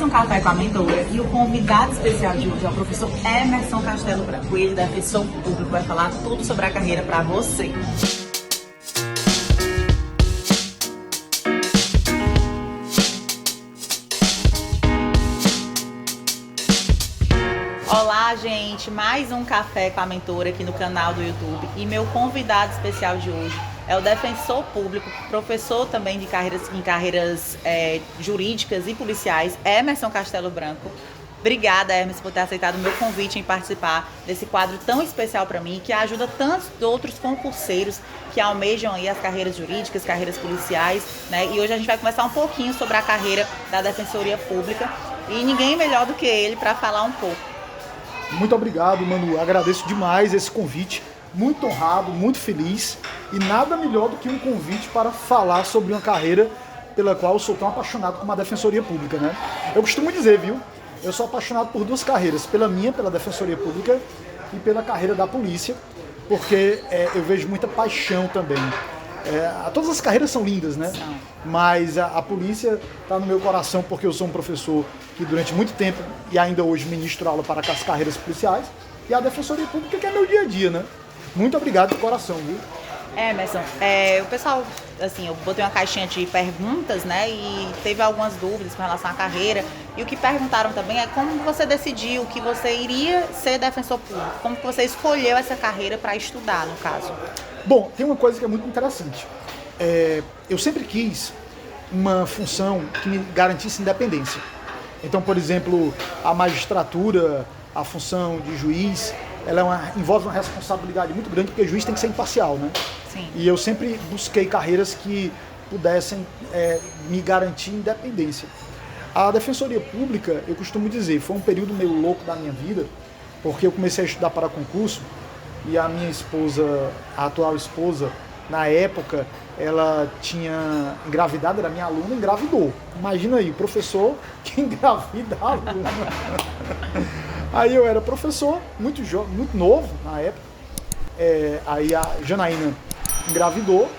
um Café com a Mentora e o convidado especial de hoje é o professor Emerson Castelo Branco. Ele, defensor público, vai falar tudo sobre a carreira para você. Olá, gente! Mais um Café com a Mentora aqui no canal do YouTube. E meu convidado especial de hoje é o defensor público, professor também de carreiras jurídicas e policiais, Emerson Castelo Branco. Obrigada, Emerson, por ter aceitado o meu convite em participar desse quadro tão especial para mim, que ajuda tantos outros concurseiros que almejam aí as carreiras jurídicas, carreiras policiais, né? E hoje a gente vai conversar um pouquinho sobre a carreira da Defensoria Pública e ninguém melhor do que ele para falar um pouco. Muito obrigado, Manu. Agradeço demais esse convite. Muito honrado, muito feliz. E nada melhor do que um convite para falar sobre uma carreira pela qual eu sou tão apaixonado como a Defensoria Pública, né? Eu costumo dizer, viu? Eu sou apaixonado por duas carreiras. Pela Defensoria Pública e pela carreira da polícia, porque eu vejo muita paixão também. Todas as carreiras são lindas, né? Mas a polícia está no meu coração porque eu sou um professor que durante muito tempo e ainda hoje ministro aula para as carreiras policiais, e a Defensoria Pública que é meu dia a dia, né? Muito obrigado de coração, viu? Emerson, o pessoal, assim, eu botei uma caixinha de perguntas, né, e teve algumas dúvidas com relação à carreira, e o que perguntaram também é como você decidiu que você iria ser defensor público, como que você escolheu essa carreira para estudar, no caso? Bom, tem uma coisa que é muito interessante. Eu sempre quis uma função que me garantisse independência. Então, por exemplo, a magistratura, a função de juiz, ela envolve uma responsabilidade muito grande, porque o juiz tem que ser imparcial, né? Sim. E eu sempre busquei carreiras que pudessem me garantir independência. A Defensoria Pública, eu costumo dizer, foi um período meio louco da minha vida, porque eu comecei a estudar para concurso e a minha esposa, a atual esposa, na época, ela tinha engravidado, era minha aluna, engravidou. Imagina aí, o professor que engravida a aluna. Aí eu era professor, muito novo na época. Aí a Janaína engravidou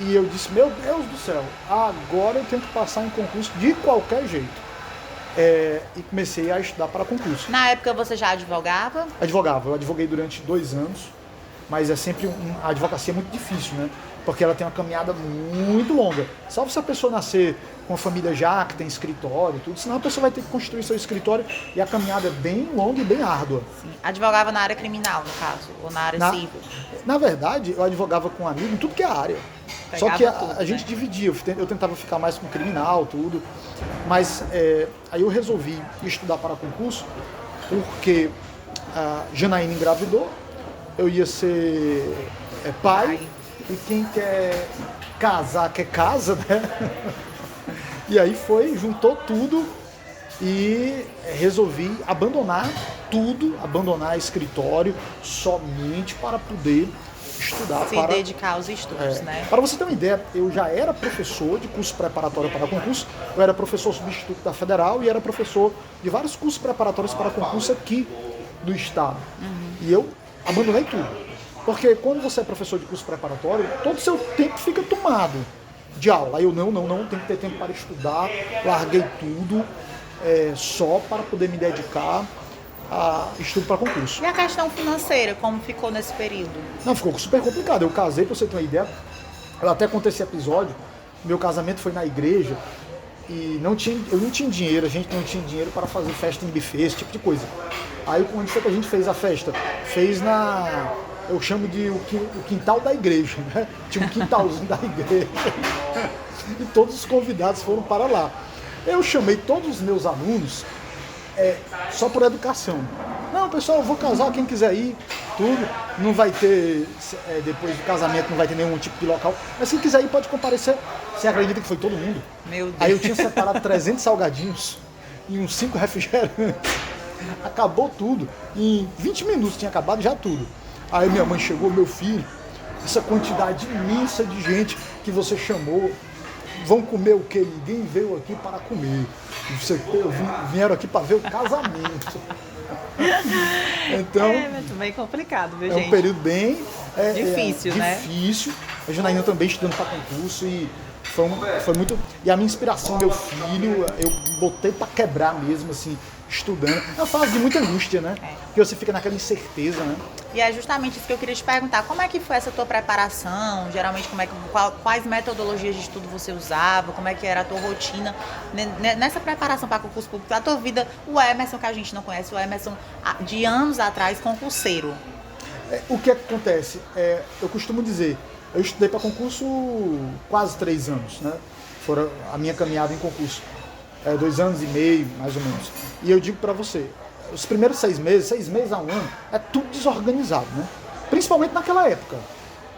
e eu disse, meu Deus do céu, agora eu tenho que passar em concurso de qualquer jeito. E comecei a estudar para concurso. Na época você já advogava? Advogava, eu advoguei durante 2 anos, mas é sempre a advocacia é muito difícil, né? Porque ela tem uma caminhada muito longa. Só se a pessoa nascer com uma família já que tem escritório e tudo, senão a pessoa vai ter que construir seu escritório e a caminhada é bem longa e bem árdua. Sim. Advogava na área criminal, no caso, ou na área civil? Na verdade, eu advogava com um amigo em tudo que é área. Pegava só que tudo, a gente dividia, eu tentava ficar mais com criminal, tudo. Mas aí eu resolvi estudar para concurso porque a Janaína engravidou, eu ia ser pai. E quem quer casar, quer casa, né? E aí juntou tudo e resolvi abandonar tudo, abandonar escritório, somente para poder estudar. Se dedicar aos estudos, né? Para você ter uma ideia, eu já era professor de curso preparatório para concurso, eu era professor substituto da Federal e era professor de vários cursos preparatórios para concurso aqui do estado. E eu abandonei tudo. Porque quando você é professor de curso preparatório, todo o seu tempo fica tomado de aula. Aí eu não, tenho que ter tempo para estudar, larguei tudo só para poder me dedicar a estudo para concurso. E a questão financeira, como ficou nesse período? Não, ficou super complicado. Eu casei, para você ter uma ideia, eu até contei esse episódio, meu casamento foi na igreja e eu não tinha dinheiro, a gente não tinha dinheiro para fazer festa em buffet, esse tipo de coisa. Aí onde foi que a gente fez a festa? Fez eu chamo de o quintal da igreja, né? Tinha um quintalzinho da igreja. E todos os convidados foram para lá. Eu chamei todos os meus alunos só por educação. Não, pessoal, eu vou casar, quem quiser ir, tudo. Não vai ter, depois do casamento, não vai ter nenhum tipo de local. Mas quem quiser ir pode comparecer. Você acredita que foi todo mundo? Meu Deus. Aí eu tinha separado 300 salgadinhos e uns 5 refrigerantes. Acabou tudo. Em 20 minutos tinha acabado já tudo. Aí minha mãe chegou, meu filho, essa quantidade imensa de gente que você chamou, vão comer o quê? Ninguém veio aqui para comer. Vieram aqui para ver o casamento. Então, muito bem complicado, viu, gente? Um período bem difícil, né? Difícil. A Janaína também estudando para concurso e Foi muito... E a minha inspiração, meu filho, eu botei pra quebrar mesmo, assim, estudando. É uma fase de muita angústia, né? Porque você fica naquela incerteza, né? E é justamente isso que eu queria te perguntar. Como é que foi essa tua preparação? Geralmente, quais metodologias de estudo você usava? Como é que era a tua rotina nessa preparação para concurso público? A tua vida, o Emerson, que a gente não conhece, o Emerson de anos atrás, concurseiro. O que acontece? Eu costumo dizer, eu estudei para concurso quase 3 anos, né? Foi a minha caminhada em concurso. 2 anos e meio, mais ou menos. E eu digo para você, os primeiros 6 meses a 1 ano, é tudo desorganizado, né? Principalmente naquela época.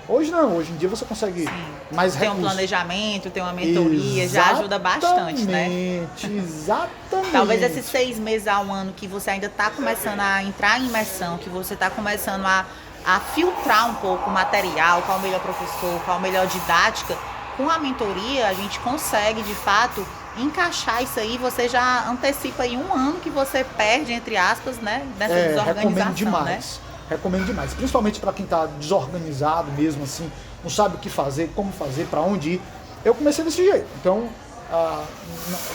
Hoje não, hoje em dia você consegue mais recursos. Tem um planejamento, tem uma mentoria, já ajuda bastante, né? Exatamente. Talvez esses 6 meses a 1 ano que você ainda está começando a entrar em imersão, que você está começando a filtrar um pouco o material, qual o melhor professor, qual a melhor didática, com a mentoria a gente consegue, de fato, encaixar isso aí. Você já antecipa aí 1 ano que você perde, entre aspas, né? Nessa desorganização, recomendo demais. Né? Recomendo demais, principalmente para quem está desorganizado mesmo, assim, não sabe o que fazer, como fazer, para onde ir. Eu comecei desse jeito, então,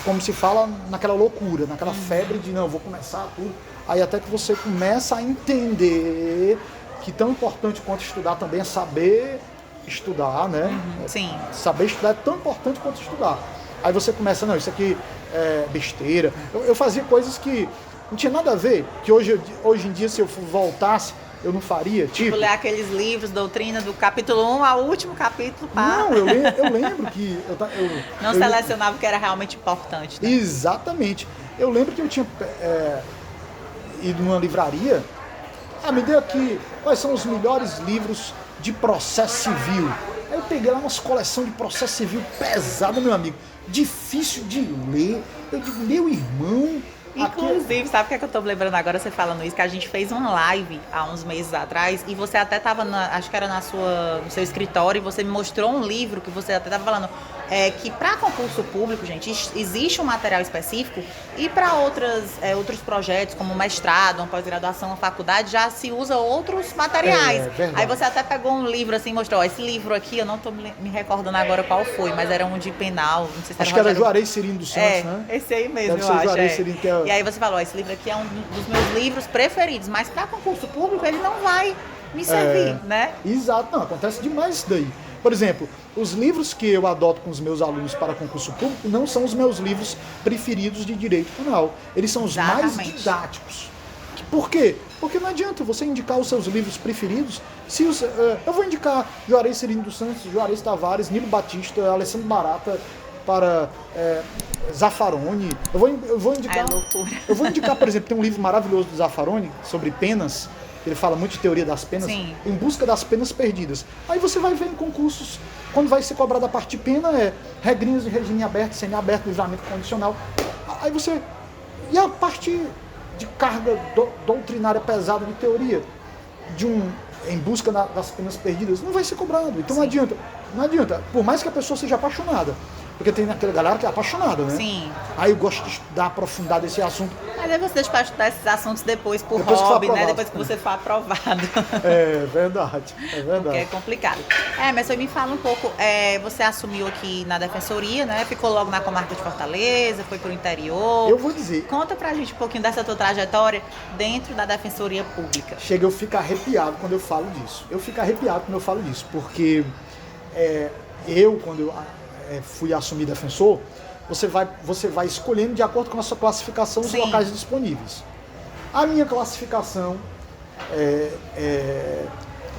como se fala, naquela loucura, naquela febre de, não, eu vou começar tudo, aí até que você começa a entender que tão importante quanto estudar também é saber estudar, né? Sim. Saber estudar é tão importante quanto estudar. Aí você começa, não, isso aqui é besteira. Eu fazia coisas que não tinha nada a ver, que hoje em dia, se eu voltasse, eu não faria. Tipo ler aqueles livros, doutrina, do capítulo 1 ao último capítulo. Não, eu lembro que... Não selecionava o que era realmente importante. Né? Exatamente. Eu lembro que eu tinha ido numa livraria, me deu aqui quais são os melhores livros de processo civil. Aí eu peguei lá umas coleções de processo civil pesada, meu amigo, difícil de ler. Eu digo, meu irmão... Inclusive, sabe o que eu tô me lembrando agora, você falando isso, que a gente fez uma live há uns meses atrás e você até tava, acho que era no seu escritório, e você me mostrou um livro que você até tava falando que para concurso público, gente, existe um material específico, e para outros projetos, como mestrado, uma pós-graduação, uma faculdade, já se usa outros materiais. Aí você até pegou um livro assim e mostrou, esse livro aqui, eu não tô me recordando agora qual foi, mas era um de penal, não sei se acho que era Juarez Cirino dos Santos, né? Esse aí mesmo, eu acho. Juarez Cirino, que é... E aí você falou, esse livro aqui é um dos meus livros preferidos, mas para concurso público ele não vai me servir, né? Exato, não, acontece demais isso daí. Por exemplo, os livros que eu adoto com os meus alunos para concurso público não são os meus livros preferidos de direito penal. Eles são os mais didáticos. Por quê? Porque não adianta você indicar os seus livros preferidos. Eu vou indicar Juarez Cirino dos Santos, Juarez Tavares, Nilo Batista, Alessandro Barata para Zaffaroni. Eu vou indicar. Eu vou indicar, por exemplo, tem um livro maravilhoso do Zaffaroni sobre penas. Ele fala muito de teoria das penas, Sim. Em busca das penas perdidas. Aí você vai ver em concursos, quando vai ser cobrada a parte de pena, regrinhas de regime aberto, semiaberto, livramento condicional. Aí você... E a parte de carga doutrinária pesada de teoria, em busca das penas perdidas, não vai ser cobrado. Então não adianta. Por mais que a pessoa seja apaixonada. Porque tem aquela galera que é apaixonada, né? Sim. Aí eu gosto de estudar, aprofundar desse assunto. Mas aí você deixa para estudar esses assuntos depois por hobby, né? Depois que você for aprovado. É verdade. Porque é complicado. Mas me fala um pouco, você assumiu aqui na Defensoria, né? Ficou logo na comarca de Fortaleza, foi pro interior. Eu vou dizer. Conta pra gente um pouquinho dessa tua trajetória dentro da Defensoria Pública. Eu fico arrepiado quando eu falo disso. Porque quando eu fui assumir defensor, você vai escolhendo de acordo com a sua classificação os locais disponíveis. A minha classificação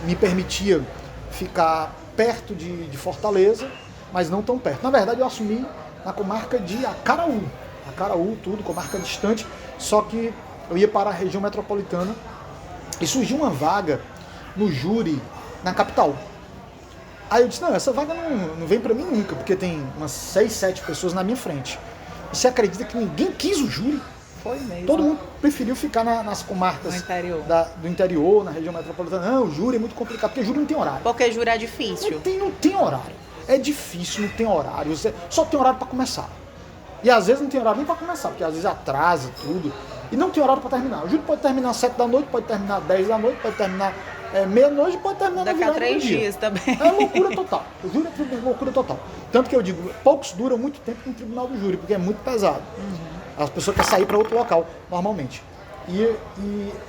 me permitia ficar perto de Fortaleza, mas não tão perto. Na verdade, eu assumi na comarca de Acaraú, comarca distante, só que eu ia para a região metropolitana e surgiu uma vaga no júri na capital. Aí eu disse, não, essa vaga não vem pra mim nunca, porque tem umas 6, 7 pessoas na minha frente. E você acredita que ninguém quis o júri? Foi mesmo. Todo mundo preferiu ficar nas comarcas do interior, na região metropolitana. Não, o júri é muito complicado, porque júri não tem horário. Porque júri é difícil. Não tem horário. É difícil, não tem horário. Só tem horário pra começar. E às vezes não tem horário nem pra começar, porque às vezes atrasa tudo. E não tem horário pra terminar. O júri pode terminar às 7 da noite, pode terminar às 10 da noite, pode terminar meia-noite, pode terminar daqui a 3 dias também. É loucura total. Eu juro que é loucura total. Tanto que eu digo, poucos duram muito tempo no tribunal do júri, porque é muito pesado. As pessoas querem sair para outro local, normalmente. E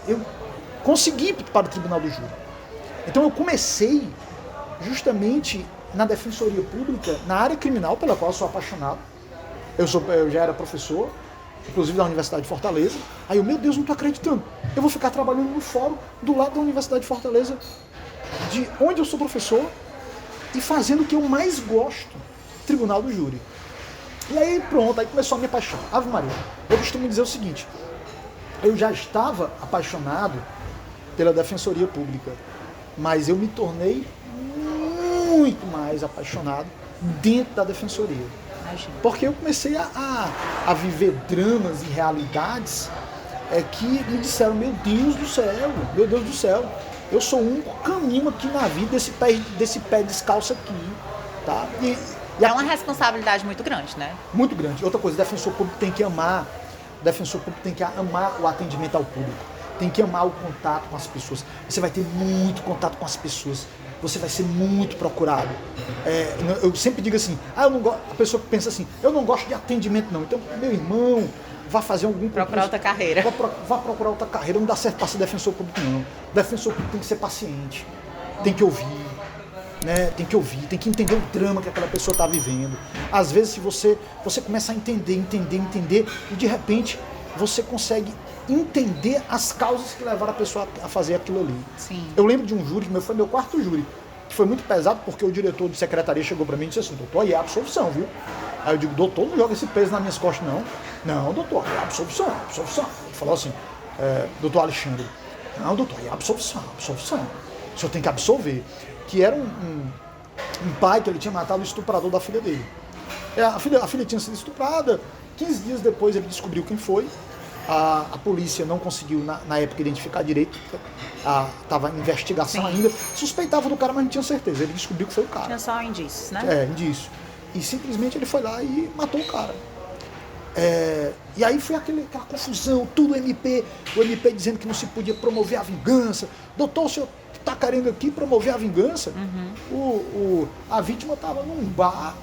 eu consegui ir para o tribunal do júri. Então eu comecei justamente na Defensoria Pública, na área criminal, pela qual eu sou apaixonado. Eu já era professor, inclusive da Universidade de Fortaleza. Aí eu, meu Deus, não estou acreditando. Eu vou ficar trabalhando no fórum do lado da Universidade de Fortaleza, de onde eu sou professor, e fazendo o que eu mais gosto, Tribunal do Júri. E aí pronto, aí começou a minha paixão. Ave Maria, eu costumo dizer o seguinte, eu já estava apaixonado pela Defensoria Pública, mas eu me tornei muito mais apaixonado dentro da Defensoria. Porque eu comecei a viver dramas e realidades que me disseram, meu Deus do céu, eu sou um caminho aqui na vida desse pé descalço aqui, tá? É uma responsabilidade muito grande, né? Muito grande. Outra coisa, o defensor público tem que amar o atendimento ao público, tem que amar o contato com as pessoas. Você vai ter muito contato com as pessoas, você vai ser muito procurado. Eu sempre digo assim, eu não gosto, a pessoa pensa assim, eu não gosto de atendimento não, então meu irmão, vá fazer algum concurso. Procurar outra carreira. Vá procurar outra carreira, não dá certo para ser defensor público não. O defensor público tem que ser paciente, tem que ouvir. Né, tem que ouvir, tem que entender o drama que aquela pessoa está vivendo. Às vezes, se você começa a entender, e de repente você consegue entender as causas que levaram a pessoa a fazer aquilo ali. Sim. Eu lembro de um júri, foi meu quarto júri, que foi muito pesado, porque o diretor de secretaria chegou para mim e disse assim, doutor, aí é absolvição, viu? Aí eu digo, doutor, não joga esse peso nas minhas costas, não. Não, doutor, é absolvição. Ele falou assim, doutor Alexandre, não, doutor, é absolvição. O senhor tem que absolver. Que era um pai que ele tinha matado o estuprador da filha dele. A filha tinha sido estuprada, 15 dias depois ele descobriu quem foi. A polícia não conseguiu, na época, identificar direito, estava em investigação. Sim. Ainda. Suspeitava do cara, mas não tinha certeza. Ele descobriu que foi o cara. Tinha só indícios, né? Indício. E simplesmente ele foi lá e matou o cara. E aí foi aquela confusão, tudo o MP dizendo que não se podia promover a vingança. Doutor, o senhor está querendo aqui promover a vingança? A vítima estava num bar,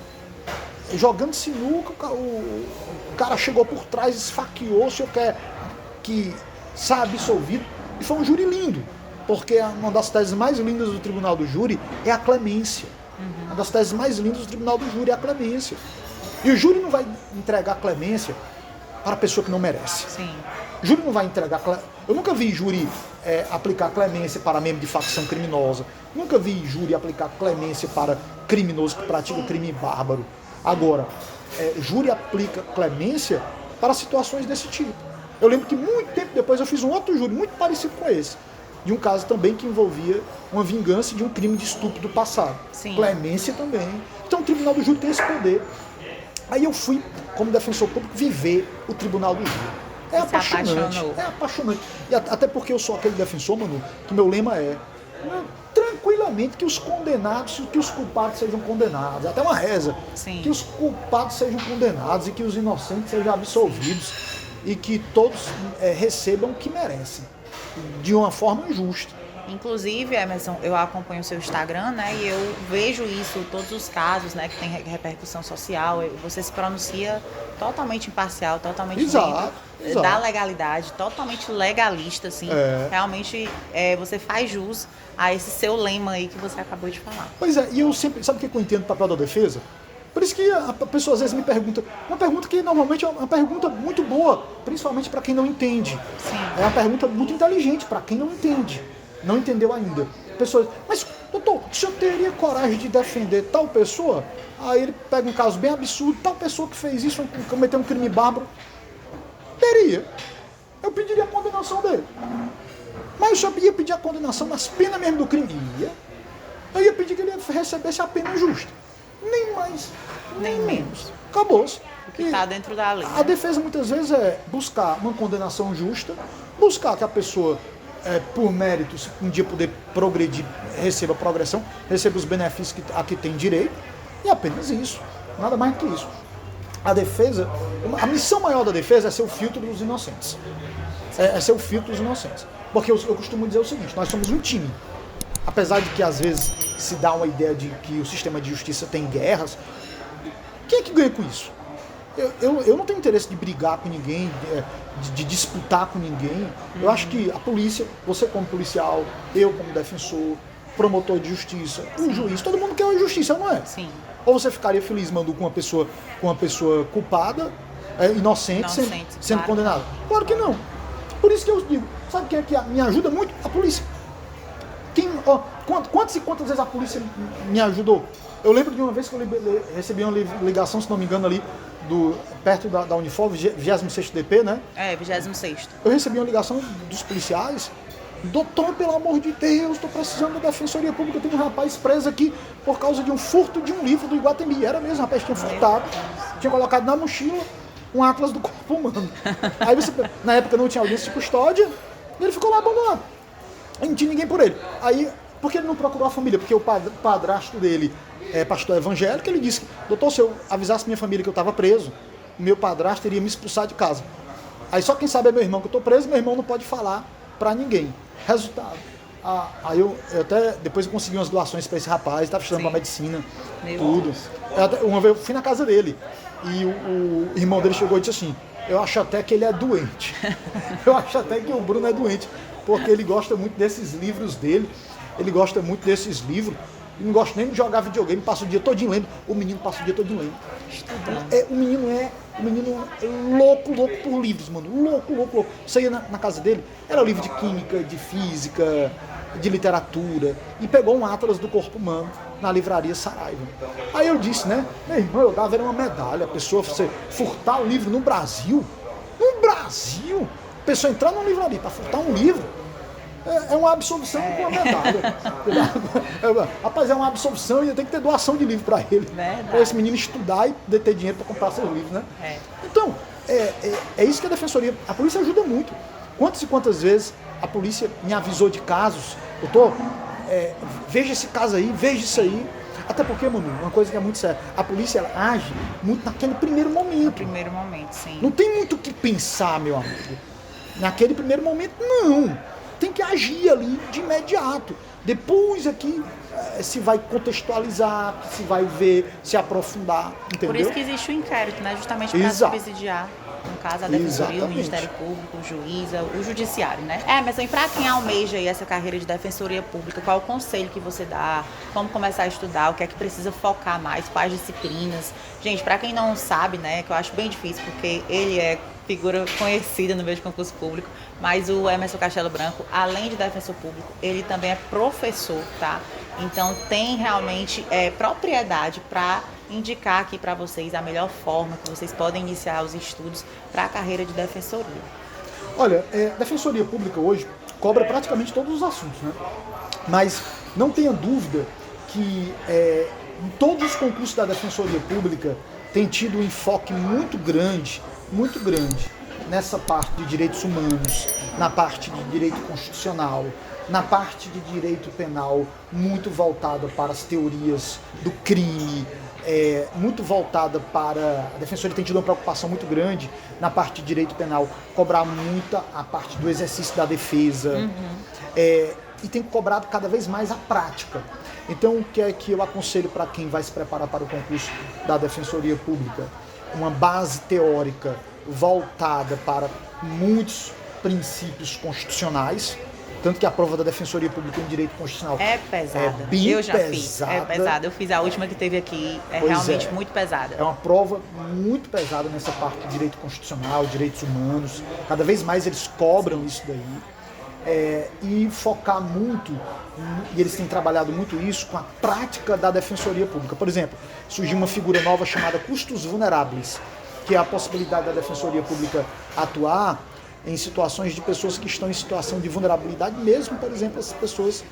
jogando sinuca, o cara chegou por trás, esfaqueou, o senhor quer que seja absolvido. E foi um júri lindo, porque uma das teses mais lindas do Tribunal do Júri é a clemência. Uma das teses mais lindas do Tribunal do Júri é a clemência. E o júri não vai entregar clemência para a pessoa que não merece. Sim. O júri não vai entregar... Eu nunca vi júri aplicar clemência para membro de facção criminosa. Nunca vi júri aplicar clemência para criminoso que pratica crime bárbaro. Agora, júri aplica clemência para situações desse tipo. Eu lembro que muito tempo depois eu fiz um outro júri muito parecido com esse. De um caso também que envolvia uma vingança de um crime de estupro do passado. Sim. Clemência também. Então o Tribunal do Júri tem esse poder. Aí eu fui, como defensor público, viver o Tribunal do Júri. É apaixonante. E até porque eu sou aquele defensor, Manu, que meu lema tranquilamente que os condenados, que os culpados sejam condenados. Até uma reza. Sim. Que os culpados sejam condenados e que os inocentes sejam absolvidos. E que todos recebam o que merecem. De uma forma justa. Inclusive, Emerson, eu acompanho o seu Instagram, né, e eu vejo isso, todos os casos, né, que tem repercussão social, você se pronuncia totalmente imparcial, totalmente dentro da legalidade, totalmente legalista, assim, realmente você faz jus a esse seu lema aí que você acabou de falar. Pois é, e eu sempre, sabe o que eu entendo do papel da defesa? Por isso que a pessoa às vezes me pergunta, uma pergunta que normalmente é uma pergunta muito boa, principalmente para quem não entende. Sim. É uma pergunta muito inteligente para quem não entende. Não entendeu ainda. Pessoas, mas doutor, o senhor teria coragem de defender tal pessoa? Aí ele pega um caso bem absurdo, tal pessoa que fez isso, cometeu um crime bárbaro. Teria. Eu pediria a condenação dele. Mas o senhor ia pedir a condenação nas penas mesmo do crime? Eu ia pedir que ele recebesse a pena justa. Nem mais, nem menos. Acabou-se. O que está dentro da lei. A defesa muitas vezes é buscar uma condenação justa, buscar que a pessoa, por méritos, um dia poder progredir, receba progressão, receba os benefícios a que tem direito, e apenas isso. Nada mais do que isso. A defesa, a missão maior da defesa é ser o filtro dos inocentes. É ser o filtro dos inocentes. Porque eu costumo dizer o seguinte, nós somos um time. Apesar de que às vezes se dá uma ideia de que o sistema de justiça tem guerras, quem é que ganha com isso? Eu não tenho interesse de brigar com ninguém, de disputar com ninguém. Eu acho que a polícia, você como policial, eu como defensor, promotor de justiça, um juiz, todo mundo quer uma justiça, não é? Sim. Ou você ficaria feliz mandando com uma pessoa culpada, inocente, sendo claro. condenada? Claro que não. Por isso que eu digo, sabe quem é que me ajuda muito? A polícia. Quantas e quantas vezes a polícia me ajudou? Eu lembro de uma vez que eu recebi uma ligação, se não me engano, ali, perto da Unifor, 26º DP, né? 26º. Eu recebi uma ligação dos policiais. Doutor, pelo amor de Deus, estou precisando da Defensoria Pública. Tem um rapaz preso aqui por causa de um furto de um livro do Iguatemi. Era mesmo, o rapaz tinha furtado, tinha colocado na mochila um atlas do corpo humano. Aí na época não tinha audiência de custódia, e ele ficou lá abandonado. Aí não tinha ninguém por ele. Aí, por que ele não procurou a família? Porque o padrasto dele é pastor evangélico, ele disse: doutor, se eu avisasse minha família que eu estava preso, o meu padrasto iria me expulsar de casa. Aí só quem sabe é meu irmão que eu estou preso, meu irmão não pode falar para ninguém. Resultado. Aí eu até depois eu consegui umas doações para esse rapaz, estava estudando para medicina, tudo. Uma vez eu fui na casa dele e o irmão dele chegou e disse assim: eu acho até que ele é doente. Eu acho até que o Bruno é doente, porque ele gosta muito desses livros dele, ele gosta muito desses livros, e não gosta nem de jogar videogame, passa o dia todinho lendo. O menino passa o dia todinho lendo. O menino é louco por livros, mano. Louco. Você ia na casa dele, era livro de química, de física, de literatura, e pegou um Atlas do Corpo Humano na livraria Saraiva. Aí eu disse, né, meu irmão, eu dava uma medalha, a pessoa você furtar o livro no Brasil, a pessoa entrar numa livraria para furtar um livro, é uma absolvição com uma medalha. Rapaz, é uma absolvição e eu tenho que ter doação de livro para ele. Para esse menino estudar e ter dinheiro para comprar seus livros, né? Então, é isso que a Defensoria... A polícia ajuda muito. Quantas e quantas vezes a polícia me avisou de casos, doutor, veja esse caso aí, veja isso aí. Até porque, mano, uma coisa que é muito séria, a polícia ela age muito naquele primeiro momento. No primeiro momento, sim. Não tem muito o que pensar, meu amigo. Naquele primeiro momento, não. Tem que agir ali de imediato. Depois aqui se vai contextualizar, se vai ver, se aprofundar, entendeu? Por isso que existe o inquérito, né? Justamente para subsidiar, no caso, a Defensoria, o Ministério Público, o juiz, o Judiciário, né? Mas e para quem almeja aí essa carreira de Defensoria Pública, qual o conselho que você dá? Como começar a estudar? O que é que precisa focar mais? Quais disciplinas? Gente, para quem não sabe, né, que eu acho bem difícil, porque ele é figura conhecida no meio de concurso público, mas o Emerson Castelo Branco, além de defensor público, ele também é professor, tá? Então tem realmente propriedade para indicar aqui para vocês a melhor forma que vocês podem iniciar os estudos para a carreira de defensoria. Olha, Defensoria Pública hoje cobra praticamente todos os assuntos, né? Mas não tenha dúvida que em todos os concursos da Defensoria Pública tem tido um enfoque muito grande nessa parte de direitos humanos, na parte de direito constitucional, na parte de direito penal, muito voltada para as teorias do crime, muito voltada para... A Defensoria tem tido uma preocupação muito grande na parte de direito penal, cobrar muito a parte do exercício da defesa, e tem cobrado cada vez mais a prática. Então, o que é que eu aconselho para quem vai se preparar para o concurso da Defensoria Pública? Uma base teórica voltada para muitos princípios constitucionais, tanto que a prova da Defensoria Pública em Direito Constitucional é pesada. Eu já fiz. É pesada. Eu fiz a última que teve aqui, realmente muito pesada. É uma prova muito pesada nessa parte de Direito Constitucional, Direitos Humanos. Cada vez mais eles cobram isso daí. E focar muito, e eles têm trabalhado muito isso com a prática da Defensoria Pública. Por exemplo, surgiu uma figura nova chamada custos vulneráveis, que é a possibilidade da Defensoria Pública atuar em situações de pessoas que estão em situação de vulnerabilidade, mesmo, por exemplo, essas pessoas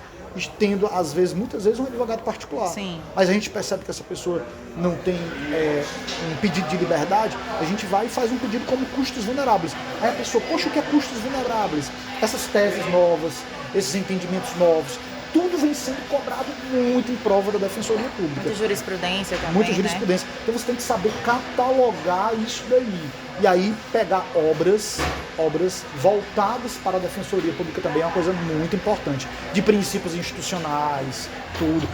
tendo, às vezes, muitas vezes, um advogado particular. Sim. Mas a gente percebe que essa pessoa não tem um pedido de liberdade, a gente vai e faz um pedido como custos vulneráveis. Aí a pessoa, poxa, o que é custos vulneráveis? Essas teses novas, esses entendimentos novos, tudo vem sendo cobrado muito em prova da Defensoria Pública. Muita jurisprudência também, Muita jurisprudência. Né? Então você tem que saber catalogar isso daí. E aí pegar obras voltadas para a Defensoria Pública também é uma coisa muito importante. De princípios institucionais, tudo.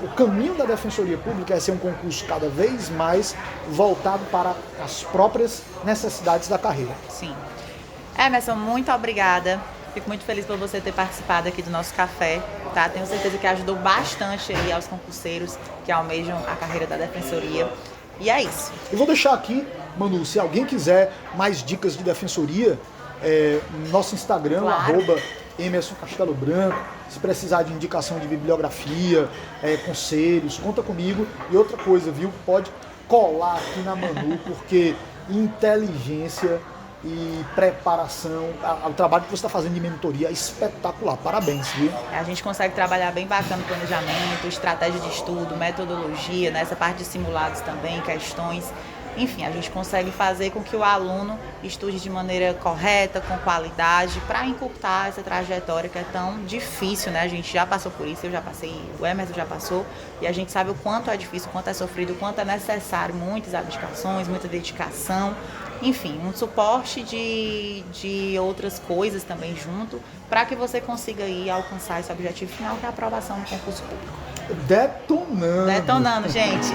O caminho da Defensoria Pública é ser um concurso cada vez mais voltado para as próprias necessidades da carreira. Sim. Emerson, muito obrigada. Fico muito feliz por você ter participado aqui do nosso café, tá? Tenho certeza que ajudou bastante aí aos concurseiros que almejam a carreira da Defensoria. E é isso. Eu vou deixar aqui, Manu, se alguém quiser mais dicas de defensoria, nosso Instagram, Claro. @Emerson Castelo Branco. Se precisar de indicação de bibliografia, conselhos, conta comigo. E outra coisa, viu? Pode colar aqui na Manu, porque inteligência e preparação, o trabalho que você está fazendo de mentoria é espetacular. Parabéns, viu? A gente consegue trabalhar bem bacana o planejamento, estratégia de estudo, metodologia, né? Essa parte de simulados também, questões. Enfim, a gente consegue fazer com que o aluno estude de maneira correta, com qualidade, para encurtar essa trajetória que é tão difícil, né? A gente já passou por isso, eu já passei, o Emerson já passou, e a gente sabe o quanto é difícil, o quanto é sofrido, o quanto é necessário, muitas abdicações, muita dedicação, enfim, um suporte de outras coisas também junto, para que você consiga ir alcançar esse objetivo final, que é a aprovação no concurso público. Detonando! Detonando, gente!